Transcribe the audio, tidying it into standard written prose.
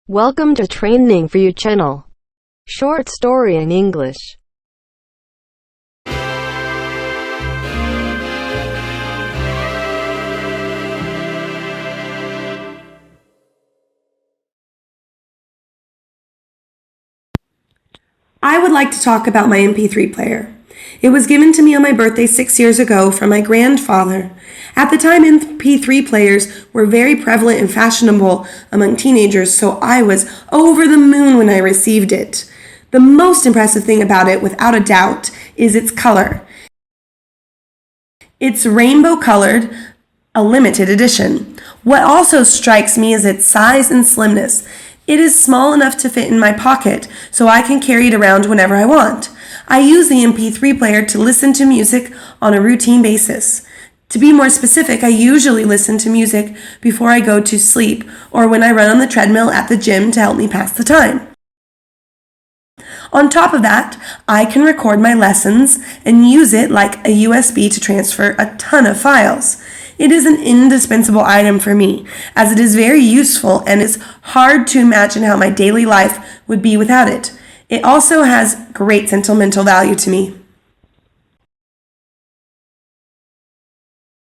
Welcome to Training for You channel. Short story in English. I would like to talk about my MP3 player. It was given to me on my birthday 6 years ago from my grandfather. At the time, MP3 players were very prevalent and fashionable among teenagers, so I was over the moon when I received it. The most impressive thing about it, without a doubt, is its color. It's rainbow colored, a limited edition. What also strikes me is its size and slimness. It is small enough to fit in my pocket, so I can carry it around whenever I want. I use the MP3 player to listen to music on a routine basis. To be more specific, I usually listen to music before I go to sleep or when I run on the treadmill at the gym to help me pass the time. On top of that, I can record my lessons and use it like a USB to transfer a ton of files. It is an indispensable item for me, as it is very useful and it's hard to imagine how my daily life would be without it. It also has great sentimental value to me.